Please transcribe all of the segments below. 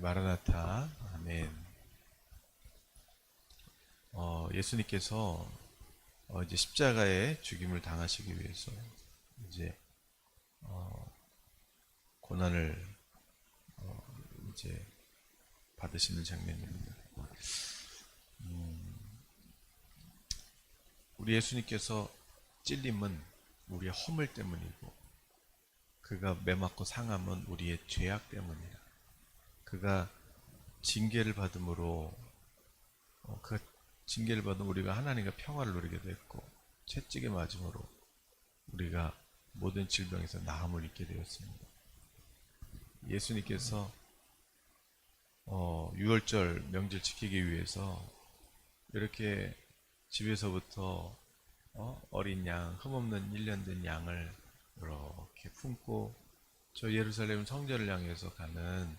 마라나타, 아멘. 예수님께서 이제 십자가에 죽임을 당하시기 위해서 이제 고난을 이제 받으시는 장면입니다. 우리 예수님께서 찔림은 우리의 허물 때문이고, 그가 매맞고 상함은 우리의 죄악 때문이라. 그가 징계를 받음으로 그 징계를 받은 우리가 하나님과 평화를 누리게 됐고, 채찍에 맞음으로 우리가 모든 질병에서 나음을 입게 되었습니다. 예수님께서 유월절 명절 지키기 위해서 이렇게 집에서부터 어린 양, 흠없는 1년 된 양을 이렇게 품고 저 예루살렘 성전을 향해서 가는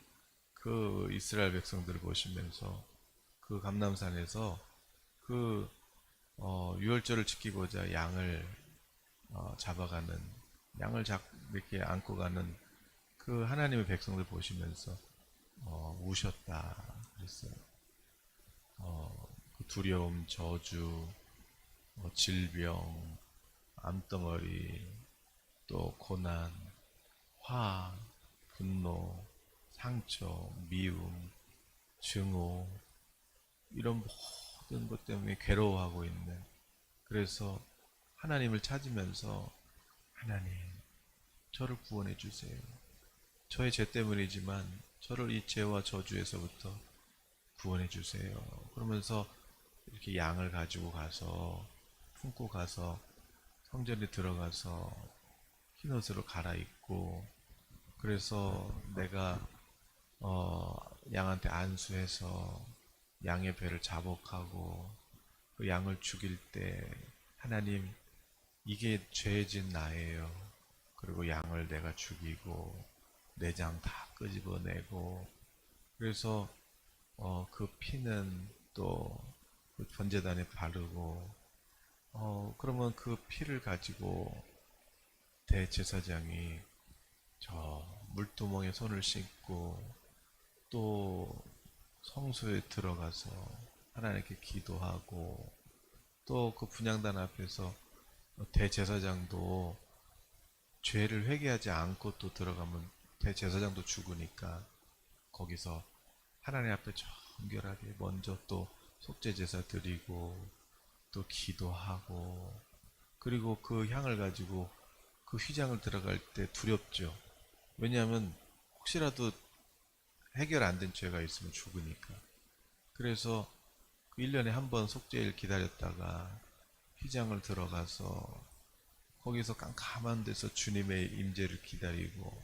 그 이스라엘 백성들을 보시면서 그 감람산에서 그 유월절을 지키고자 양을 잡아가는, 이렇게 안고 가는 그 하나님의 백성들 보시면서 우셨다 그랬어요. 그 두려움, 저주, 질병, 암덩어리, 또 고난, 화, 분노, 상처, 미움, 증오, 이런 모든 것 때문에 괴로워하고 있는, 그래서 하나님을 찾으면서 하나님, 저를 구원해 주세요. 저의 죄 때문이지만 저를 이 죄와 저주에서부터 구원해 주세요. 그러면서 이렇게 양을 가지고 가서 품고 가서 성전에 들어가서 흰옷으로 갈아입고, 그래서 내가 양한테 안수해서 양의 배를 자복하고 그 양을 죽일 때 하나님, 이게 죄진 나예요. 그리고 양을 내가 죽이고 내장 다 끄집어내고, 그래서 그 피는 또그 번제단에 바르고, 그러면 그 피를 가지고 대제사장이 저 물두멍에 손을 씻고 또 성소에 들어가서 하나님께 기도하고, 또 그 분향단 앞에서 대제사장도 죄를 회개하지 않고 또 들어가면 대제사장도 죽으니까 거기서 하나님 앞에 정결하게 먼저 또 속죄제사 드리고 또 기도하고, 그리고 그 향을 가지고 그 휘장을 들어갈 때 두렵죠. 왜냐하면 혹시라도 해결 안 된 죄가 있으면 죽으니까. 그래서 그 1년에 한 번 속죄일 기다렸다가 휘장을 들어가서 거기서 깜깜한 데서 주님의 임재를 기다리고,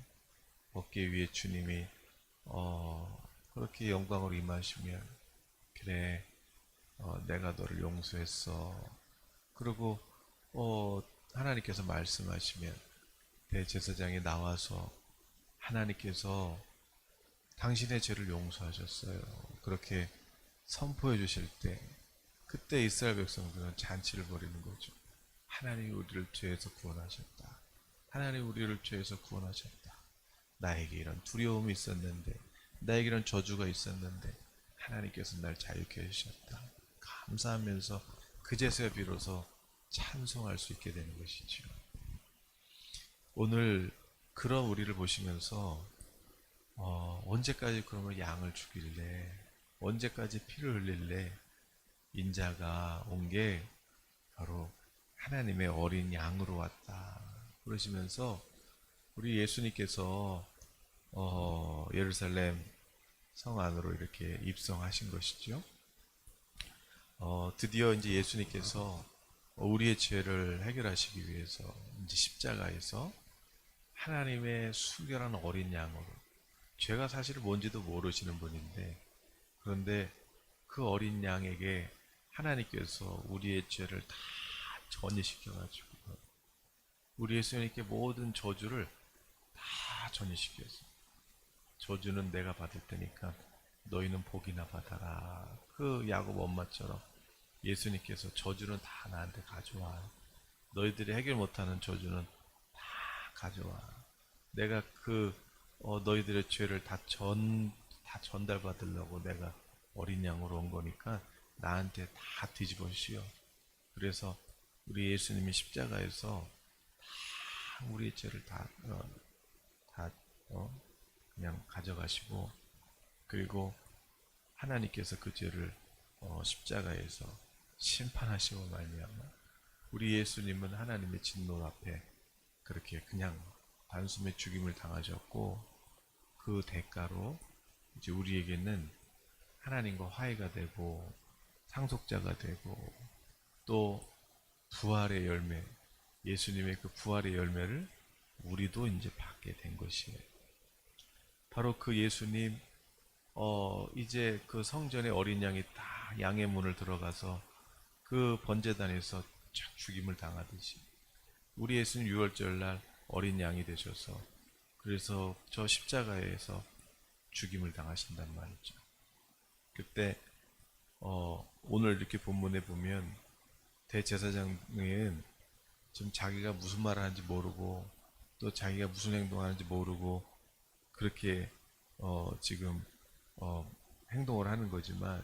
어깨 위에 주님이 그렇게 영광으로 임하시면, 그래, 내가 너를 용서했어. 그리고 하나님께서 말씀하시면 대제사장이 나와서 하나님께서 당신의 죄를 용서하셨어요, 그렇게 선포해 주실 때, 그때 이스라엘 백성들은 잔치를 벌이는 거죠. 하나님이 우리를 죄에서 구원하셨다. 하나님이 우리를 죄에서 구원하셨다. 나에게 이런 두려움이 있었는데, 나에게 이런 저주가 있었는데 하나님께서 날 자유케 해주셨다. 감사하면서 그제서야 비로소 찬송할 수 있게 되는 것이죠. 오늘 그런 우리를 보시면서 언제까지 그러면 양을 죽일래? 언제까지 피를 흘릴래? 인자가 온 게 바로 하나님의 어린 양으로 왔다 그러시면서, 우리 예수님께서 예루살렘 성 안으로 이렇게 입성하신 것이죠. 드디어 이제 예수님께서 우리의 죄를 해결하시기 위해서 이제 십자가에서 하나님의 순결한 어린 양으로, 죄가 사실 뭔지도 모르시는 분인데, 그런데 그 어린 양에게 하나님께서 우리의 죄를 다 전이시켜가지고 우리 예수님께 모든 저주를 다 전이시켰어요. 저주는 내가 받을 테니까 너희는 복이나 받아라. 그 야곱 엄마처럼 예수님께서 저주는 다 나한테 가져와. 너희들이 해결 못하는 저주는 다 가져와. 내가 그 너희들의 죄를 다 다 전달받으려고 내가 어린 양으로 온 거니까 나한테 다 뒤집어 씌워. 그래서 우리 예수님이 십자가에서 다 우리의 죄를 다 그냥 가져가시고, 그리고 하나님께서 그 죄를 십자가에서 심판하시고 말미암아 우리 예수님은 하나님의 진노 앞에 그렇게 그냥 단숨에 죽임을 당하셨고, 그 대가로 이제 우리에게는 하나님과 화해가 되고 상속자가 되고 또 부활의 열매, 예수님의 그 부활의 열매를 우리도 이제 받게 된 것이에요. 바로 그 예수님, 이제 그 성전의 어린 양이 다 양의 문을 들어가서 그 번제단에서 쫙 죽임을 당하듯이 우리 예수님 6월절 날 어린 양이 되셔서 그래서 저 십자가에서 죽임을 당하신단 말이죠. 그때 오늘 이렇게 본문에 보면 대제사장은 지금 자기가 무슨 말을 하는지 모르고 또 자기가 무슨 행동하는지 모르고 그렇게 지금 행동을 하는 거지만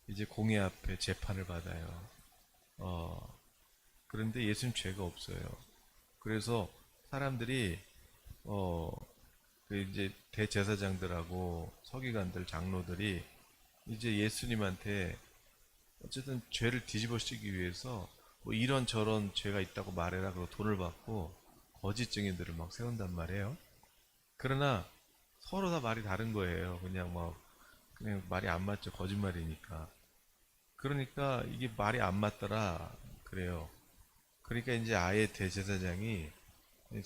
이제 공회 앞에 재판을 받아요. 그런데 예수님 죄가 없어요. 그래서 사람들이 그 이제 대제사장들하고 서기관들, 장로들이 이제 예수님한테 어쨌든 죄를 뒤집어 씌기 위해서 뭐 이런 저런 죄가 있다고 말해라 그러고 돈을 받고 거짓 증인들을 막 세운단 말이에요. 그러나 서로 다 말이 다른 거예요. 그냥 말이 안 맞죠. 거짓말이니까. 그러니까 이게 말이 안 맞더라 그래요. 그러니까 이제 아예 대제사장이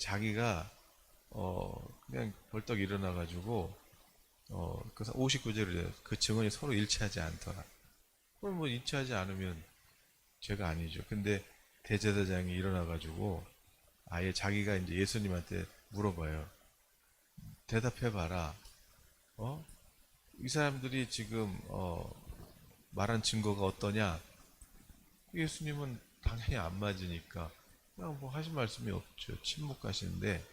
자기가 그냥 벌떡 일어나가지고 그래서 59절을 그 증언이 서로 일치하지 않더라. 그럼 뭐 일치하지 않으면 죄가 아니죠. 근데 대제사장이 일어나가지고 아예 자기가 이제 예수님한테 물어봐요. 대답해봐라. 어? 이 사람들이 지금 말한 증거가 어떠냐? 예수님은 당연히 안 맞으니까 그냥 뭐 하신 말씀이 없죠. 침묵하시는데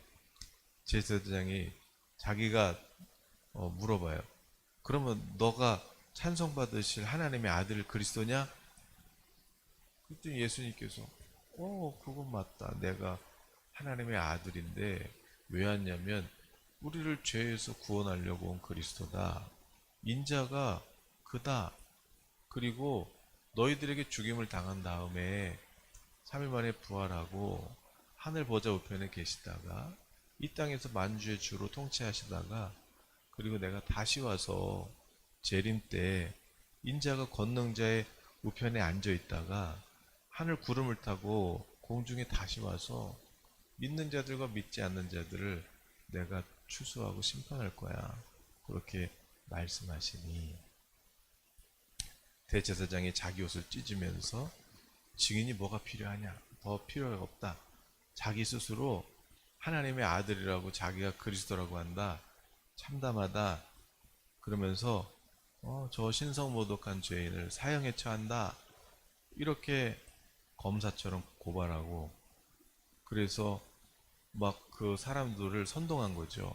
제사장이 자기가 물어봐요. 그러면 너가 찬송받으실 하나님의 아들 그리스도냐? 그랬더니 예수님께서 그건 맞다. 내가 하나님의 아들인데 왜 왔냐면 우리를 죄에서 구원하려고 온 그리스도다. 인자가 그다. 그리고 너희들에게 죽임을 당한 다음에 3일 만에 부활하고 하늘 보좌 우편에 계시다가 이 땅에서 만주의 주로 통치하시다가 그리고 내가 다시 와서 재림 때 인자가 권능자의 우편에 앉아 있다가 하늘 구름을 타고 공중에 다시 와서 믿는 자들과 믿지 않는 자들을 내가 추수하고 심판할 거야. 그렇게 말씀하시니 대제사장이 자기 옷을 찢으면서 증인이 뭐가 필요하냐? 더 필요가 없다. 자기 스스로 하나님의 아들이라고 자기가 그리스도라고 한다. 참담하다. 그러면서 저 신성모독한 죄인을 사형에 처한다. 이렇게 검사처럼 고발하고 그래서 막 그 사람들을 선동한 거죠.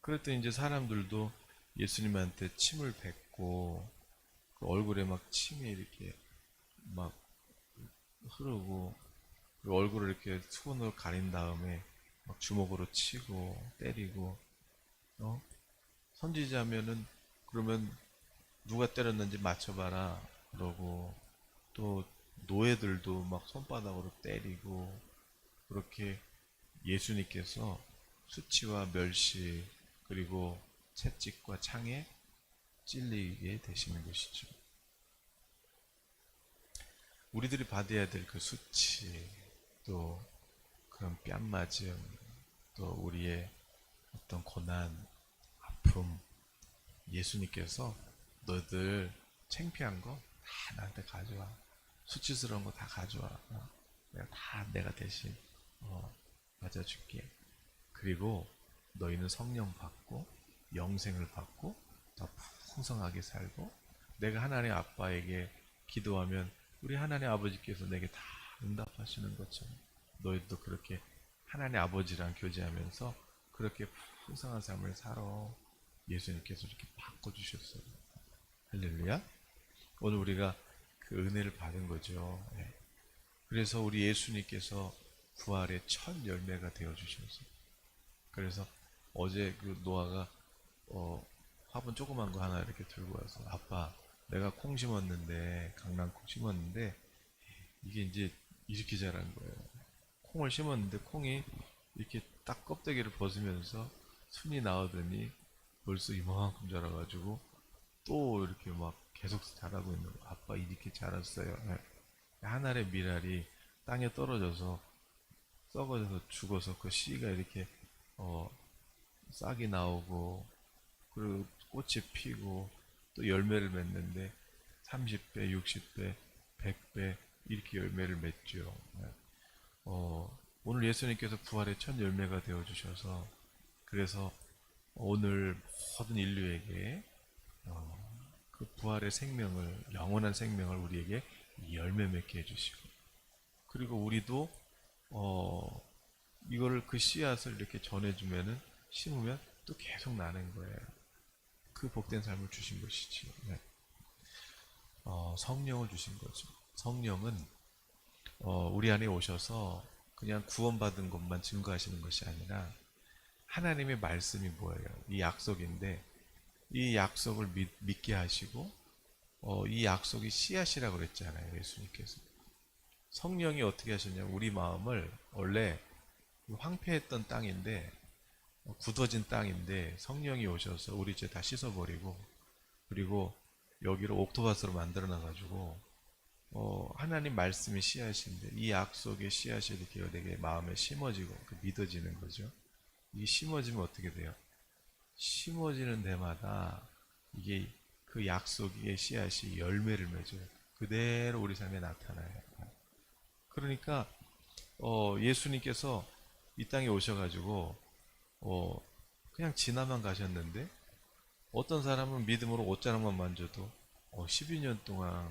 그랬더니 이제 사람들도 예수님한테 침을 뱉고 그 얼굴에 막 침이 이렇게 막 흐르고 그 얼굴을 이렇게 수건으로 가린 다음에 막 주먹으로 치고 때리고 선지자면은 그러면 누가 때렸는지 맞춰봐라 그러고 또 노예들도 막 손바닥으로 때리고 그렇게 예수님께서 수치와 멸시 그리고 채찍과 창에 찔리게 되시는 것이죠. 우리들이 받아야 될 그 수치 또 그런 뺨맞음 또 우리의 어떤 고난 아픔 예수님께서 너희들 창피한 거 다 나한테 가져와 수치스러운 거 다 가져와 내가 대신 맞아줄게. 그리고 너희는 성령 받고 영생을 받고 더 풍성하게 살고 내가 하나님 아빠에게 기도하면 우리 하나님 아버지께서 내게 다 응답하시는 것처럼 너희도 그렇게 하나님 아버지랑 교제하면서 그렇게 풍성한 삶을 살아. 예수님께서 이렇게 바꿔주셨어요. 할렐루야. 오늘 우리가 그 은혜를 받은 거죠. 예. 그래서 우리 예수님께서 부활의 첫 열매가 되어 주셔서, 그래서 어제 그 노아가 화분 조그만 거 하나 이렇게 들고 와서, 아빠 내가 콩 심었는데, 강낭콩 심었는데 이게 이제 이렇게 자란 거예요. 콩을 심었는데 콩이 이렇게 딱 껍데기를 벗으면서 순이 나오더니 벌써 이만큼 자라가지고 또 이렇게 막 계속 자라고 있는 거. 아빠 이렇게 자랐어요. 네. 한 알의 밀알이 땅에 떨어져서 썩어져서 죽어서 그 씨가 이렇게 어, 싹이 나오고, 그리고 꽃이 피고 또 열매를 맺는데 30배, 60배, 100배 이렇게 열매를 맺죠. 네. 오늘 예수님께서 부활의 첫 열매가 되어 주셔서, 그래서 오늘 모든 인류에게 그 부활의 생명을, 영원한 생명을 우리에게 열매 맺게 해주시고, 그리고 우리도 이거를, 그 씨앗을 이렇게 전해주면은, 심으면 또 계속 나는 거예요. 그 복된 삶을 주신 것이지요. 네. 성령을 주신 거죠. 성령은 우리 안에 오셔서 그냥 구원받은 것만 증거하시는 것이 아니라, 하나님의 말씀이 뭐예요? 이 약속인데, 이 약속을 믿게 하시고, 이 약속이 씨앗이라고 그랬잖아요, 예수님께서. 성령이 어떻게 하셨냐면, 우리 마음을, 원래 황폐했던 땅인데, 굳어진 땅인데 성령이 오셔서 우리 죄 다 씻어버리고, 그리고 여기를 옥토바스로 만들어 놔가지고, 하나님 말씀이 씨앗인데, 이 약속의 씨앗이 이렇게 내게 마음에 심어지고 믿어지는 거죠. 이게 심어지면 어떻게 돼요? 심어지는 데마다 이게, 그 약속의 씨앗이 열매를 맺어요. 그대로 우리 삶에 나타나요. 그러니까 예수님께서 이 땅에 오셔가지고 그냥 지나만 가셨는데, 어떤 사람은 믿음으로 옷자락만 만져도 12년 동안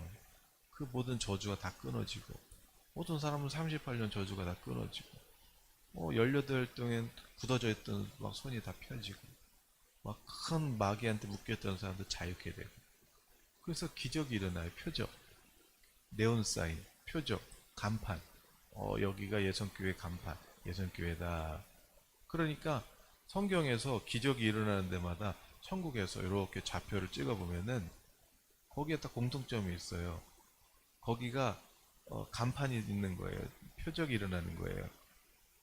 그 모든 저주가 다 끊어지고, 어떤 사람은 38년 저주가 다 끊어지고, 18 동안 굳어져 있던 막 손이 다 펴지고, 막 큰 마귀한테 묶였던 사람도 자유케 되고. 그래서 기적이 일어나요. 표적, 네온사인, 표적, 간판. 여기가 예성교회 간판, 예성교회다. 그러니까 성경에서 기적이 일어나는 데마다 천국에서 이렇게 좌표를 찍어보면은 거기에 딱 공통점이 있어요. 거기가 간판이 있는 거예요. 표적이 일어나는 거예요.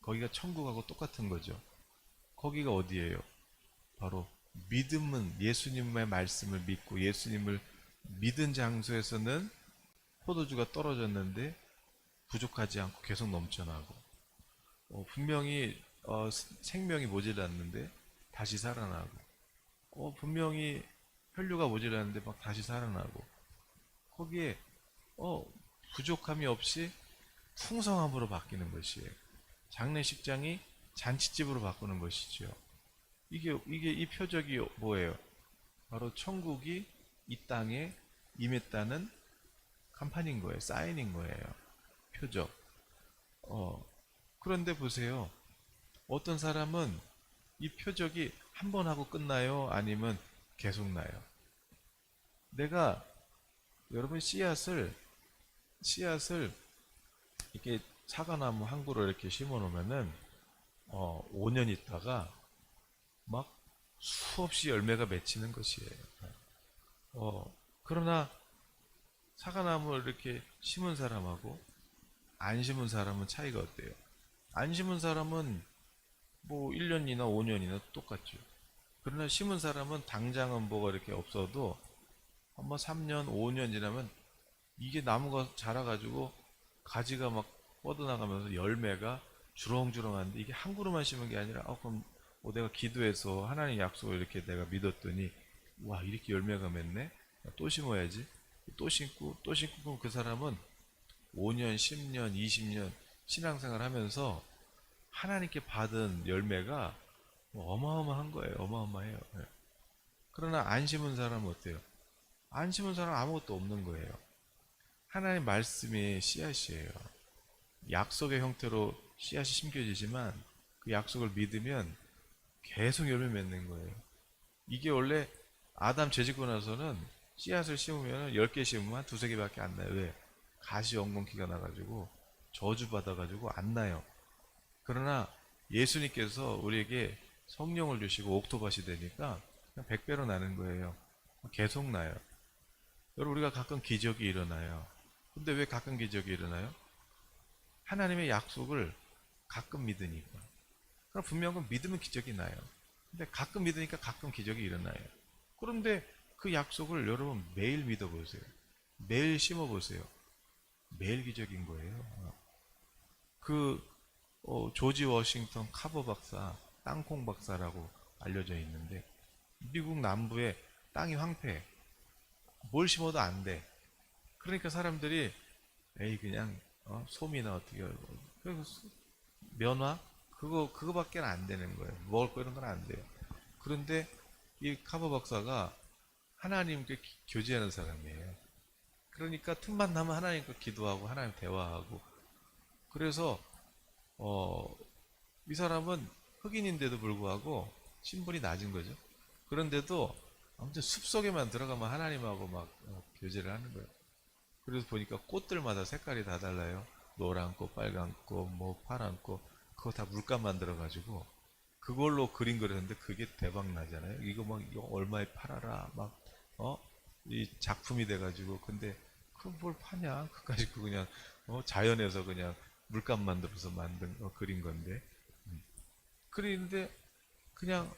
거기가 천국하고 똑같은 거죠. 거기가 어디예요? 바로 믿음은, 예수님의 말씀을 믿고 예수님을 믿은 장소에서는 포도주가 떨어졌는데 부족하지 않고 계속 넘쳐나고, 분명히 생명이 모자랐는데 다시 살아나고, 분명히 혈류가 모자랐는데 막 다시 살아나고, 거기에 부족함이 없이 풍성함으로 바뀌는 것이에요. 장례식장이 잔치집으로 바꾸는 것이죠. 이게 이 표적이 뭐예요? 바로 천국이 이 땅에 임했다는 간판인 거예요. 사인인 거예요. 표적. 그런데 보세요. 어떤 사람은 이 표적이 한 번 하고 끝나요? 아니면 계속 나요? 내가, 여러분, 씨앗을 이렇게 사과나무 한 그루 이렇게 심어 놓으면은 5년 있다가 막 수없이 열매가 맺히는 것이에요. 그러나 사과나무를 이렇게 심은 사람하고 안 심은 사람은 차이가 어때요? 안 심은 사람은 뭐 1년이나 5년이나 똑같죠. 그러나 심은 사람은 당장은 뭐가 이렇게 없어도 한번 3년, 5년 지나면 이게 나무가 자라가지고 가지가 막 뻗어나가면서 열매가 주렁주렁한데, 이게 한 그루만 심은 게 아니라, 그럼 내가 기도해서 하나님 약속을 이렇게 내가 믿었더니 와, 이렇게 열매가 맺네? 또 심어야지. 또 심고 또 심고. 그럼 그 사람은 5년, 10년, 20년 신앙생활 하면서 하나님께 받은 열매가 어마어마한 거예요. 어마어마해요. 네. 그러나 안 심은 사람은 어때요? 안 심은 사람은 아무것도 없는 거예요. 하나님 말씀이 씨앗이에요. 약속의 형태로 씨앗이 심겨지지만 그 약속을 믿으면 계속 열매 맺는 거예요. 이게 원래 아담 죄짓고 나서는 씨앗을 심으면 10개 심으면 한 두세 개밖에 안 나요. 왜? 가시 엉겅퀴가 나가지고 저주받아가지고 안 나요. 그러나 예수님께서 우리에게 성령을 주시고 옥토밭이 되니까 그냥 100배로 나는 거예요. 계속 나요. 여러분, 우리가 가끔 기적이 일어나요. 근데 왜 가끔 기적이 일어나요? 하나님의 약속을 가끔 믿으니까. 그럼 분명히 믿으면 기적이 나요. 근데 가끔 믿으니까 가끔 기적이 일어나요. 그런데 그 약속을 여러분 매일 믿어보세요. 매일 심어보세요. 매일 기적인 거예요. 그 조지 워싱턴 카버 박사, 땅콩 박사라고 알려져 있는데 미국 남부에 땅이 황폐해. 뭘 심어도 안 돼. 그러니까 사람들이 에이 그냥 솜이나 어떻게 면화 그거밖에 안 되는 거예요. 먹을 거 이런 건 안 돼요. 그런데 이 카버 박사가 하나님께 교제하는 사람이에요. 그러니까 틈만 나면 하나님과 기도하고 하나님 대화하고 그래서 어, 이 사람은 흑인인데도 불구하고 신분이 낮은 거죠. 그런데도 아무튼 숲속에만 들어가면 하나님하고 막 교제를 하는 거예요. 그래서 보니까 꽃들마다 색깔이 다 달라요. 노란 꽃, 빨간 꽃, 뭐 파란 꽃, 그거 다 물감 만들어 가지고 그걸로 그림 그렸는데 그게 대박 나잖아요. 이거 막 이거 얼마에 팔아라 막 이 작품이 돼가지고 근데 그 뭘 파냐? 그까지 그 그냥 자연에서 그냥 물감 만들어서 만든 그린 건데 그리는데 그냥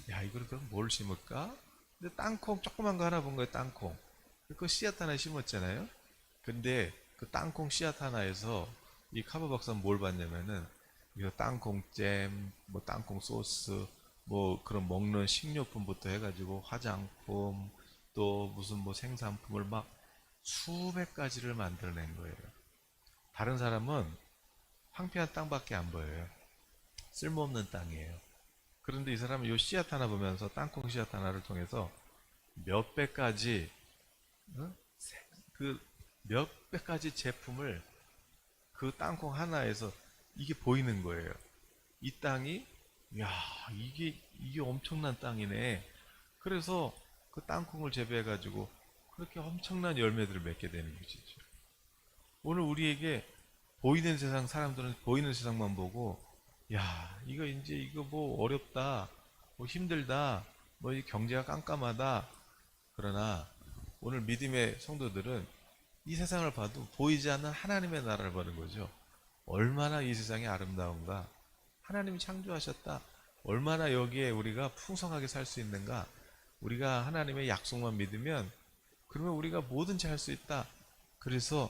야 이걸 그럼 뭘 심을까? 근데 땅콩 조그만 거 하나 본 거예요. 땅콩. 그 씨앗 하나 심었잖아요. 근데 그 땅콩 씨앗 하나에서 이 카버 박사는 뭘 봤냐면은 이거 땅콩잼, 뭐 땅콩 소스, 뭐 그런 먹는 식료품부터 해가지고 화장품 또 무슨 뭐 생산품을 막 수백 가지를 만들어낸 거예요. 다른 사람은 황폐한 땅밖에 안 보여요. 쓸모없는 땅이에요. 그런데 이 사람은 요 씨앗 하나 보면서 땅콩 씨앗 하나를 통해서 몇백 가지 어? 그 몇백 가지 제품을 그 땅콩 하나에서 이게 보이는 거예요. 이 땅이 야 이게 엄청난 땅이네. 그래서 그 땅콩을 재배해 가지고 그렇게 엄청난 열매들을 맺게 되는 것이죠. 오늘 우리에게 보이는 세상 사람들은 보이는 세상만 보고 야 이거 이제 이거 뭐 어렵다 뭐 힘들다 뭐 이 경제가 깜깜하다 그러나 오늘 믿음의 성도들은 이 세상을 봐도 보이지 않는 하나님의 나라를 보는 거죠. 얼마나 이 세상이 아름다운가. 하나님이 창조하셨다. 얼마나 여기에 우리가 풍성하게 살 수 있는가. 우리가 하나님의 약속만 믿으면 그러면 우리가 뭐든지 할 수 있다. 그래서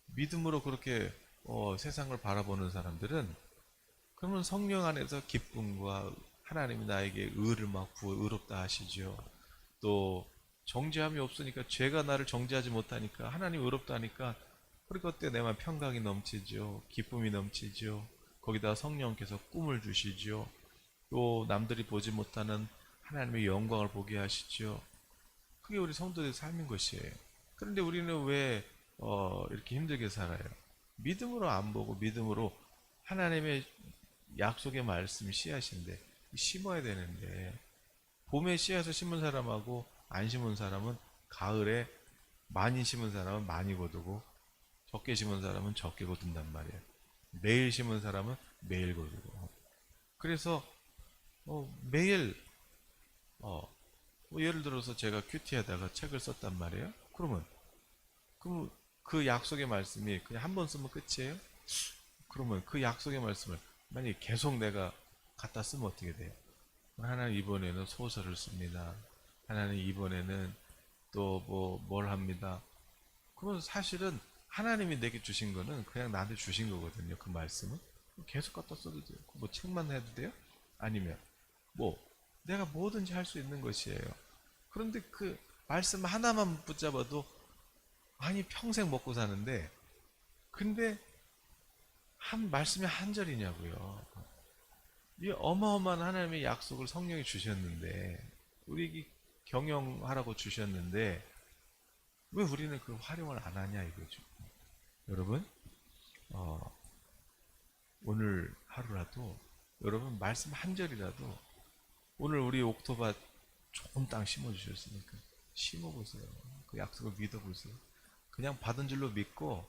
믿음으로 그렇게 세상을 바라보는 사람들은 그러면 성령 안에서 기쁨과 하나님이 나에게 의를 막 부어 의롭다 하시죠. 또 정죄함이 없으니까 죄가 나를 정죄하지 못하니까 하나님 의롭다 하니까 그러니까 그때 내 맘 평강이 넘치죠. 기쁨이 넘치죠. 거기다 성령께서 꿈을 주시죠. 또 남들이 보지 못하는 하나님의 영광을 보게 하시죠. 그게 우리 성도들의 삶인 것이에요. 그런데 우리는 왜 이렇게 힘들게 살아요? 믿음으로 안 보고 믿음으로 하나님의 약속의 말씀 씨앗인데 심어야 되는데 봄에 씨앗을 심은 사람하고 안 심은 사람은 가을에 많이 심은 사람은 많이 거두고 적게 심은 사람은 적게 거둔단 말이에요. 매일 심은 사람은 매일 거두고. 그래서 매일 뭐 예를 들어서 제가 큐티하다가 책을 썼단 말이에요. 그러면 그 약속의 말씀이 그냥 한 번 쓰면 끝이에요? 그러면 그 약속의 말씀을 만약에 계속 내가 갖다 쓰면 어떻게 돼요? 하나님 이번에는 소설을 씁니다. 하나님 이번에는 또 뭘 합니다. 그건 사실은 하나님이 내게 주신 거는 그냥 나한테 주신 거거든요. 그 말씀은 계속 갖다 써도 돼요. 뭐 책만 해도 돼요? 아니면 뭐 내가 뭐든지 할 수 있는 것이에요. 그런데 그 말씀 하나만 붙잡아도 아니 평생 먹고 사는데 근데 한 말씀이 한 절이냐고요. 이 어마어마한 하나님의 약속을 성령이 주셨는데 우리에게 경영하라고 주셨는데 왜 우리는 그 활용을 안 하냐 이거죠. 여러분 어, 오늘 하루라도 여러분 말씀 한 절이라도 오늘 우리 옥토밭 좋은 땅 심어주셨으니까 심어보세요. 그 약속을 믿어보세요. 그냥 받은 줄로 믿고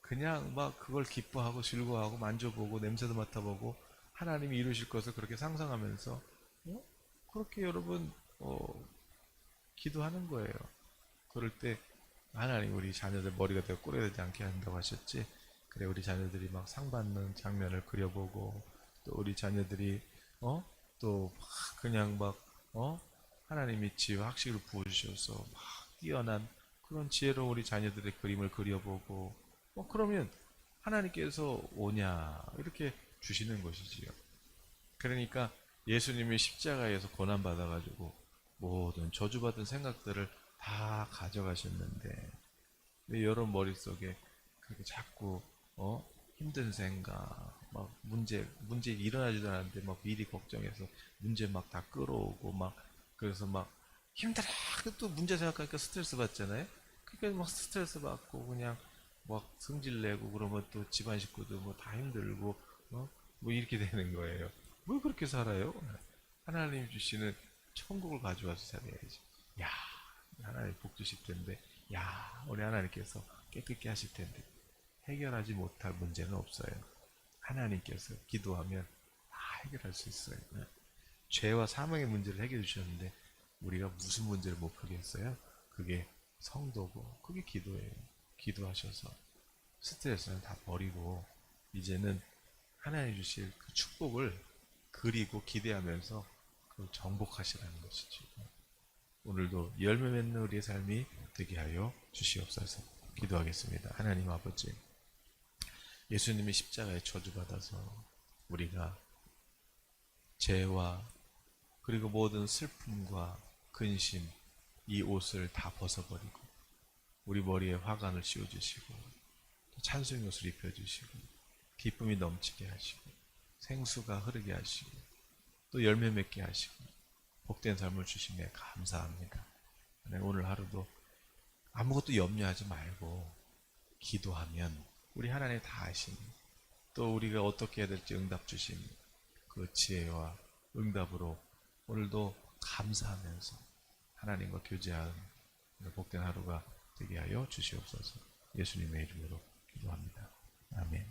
그냥 막 그걸 기뻐하고 즐거워하고 만져보고 냄새도 맡아보고 하나님이 이루실 것을 그렇게 상상하면서 그렇게 여러분 기도하는 거예요. 그럴 때 하나님 우리 자녀들 머리가 되고 꼬리가 되지 않게 한다고 하셨지. 그래 우리 자녀들이 막 상 받는 장면을 그려보고 또 우리 자녀들이 또 막 그냥 막 하나님이 지혜와 학식을 부어주셔서 막 뛰어난 그런 지혜로 우리 자녀들의 그림을 그려보고 그러면 하나님께서 오냐 이렇게 주시는 것이지요. 그러니까 예수님이 십자가에서 고난받아가지고 모든 저주받은 생각들을 다 가져가셨는데 왜 여러분 머릿속에 그렇게 자꾸 힘든 생각 막 문제 일어나지도 않았는데 막 미리 걱정해서 문제 막 다 끌어오고 막 그래서 막 힘들어 또 문제 생각하니까 스트레스 받잖아요. 그러니까 막 스트레스 받고 그냥 막 성질 내고 그러면 또 집안 식구들 뭐 다 힘들고 뭐 이렇게 되는 거예요. 왜 그렇게 살아요? 하나님 주시는 천국을 가져와서 살아야지. 야, 하나님 복 주실 텐데, 야, 우리 하나님께서 깨끗게 하실 텐데, 해결하지 못할 문제는 없어요. 하나님께서 기도하면 다 해결할 수 있어요. 죄와 사망의 문제를 해결해 주셨는데, 우리가 무슨 문제를 못 풀겠어요? 그게 성도고, 그게 기도예요. 기도하셔서 스트레스는 다 버리고, 이제는 하나님 주실 그 축복을 그리고 기대하면서 그 정복하시라는 것이죠. 오늘도 열매 맺는 우리의 삶이 되게 하여 주시옵소서. 기도하겠습니다. 하나님 아버지, 예수님이 십자가에 저주받아서 우리가 죄와 그리고 모든 슬픔과 근심, 이 옷을 다 벗어버리고 우리 머리에 화관을 씌워주시고 또 찬송의 옷을 입혀주시고 기쁨이 넘치게 하시고 생수가 흐르게 하시고 또 열매 맺게 하시고 복된 삶을 주심에 감사합니다. 오늘 하루도 아무것도 염려하지 말고 기도하면 우리 하나님 다 아시니 또 우리가 어떻게 해야 될지 응답 주신 그 지혜와 응답으로 오늘도 감사하면서 하나님과 교제하는 복된 하루가 되게 하여 주시옵소서. 예수님의 이름으로 기도합니다. 아멘.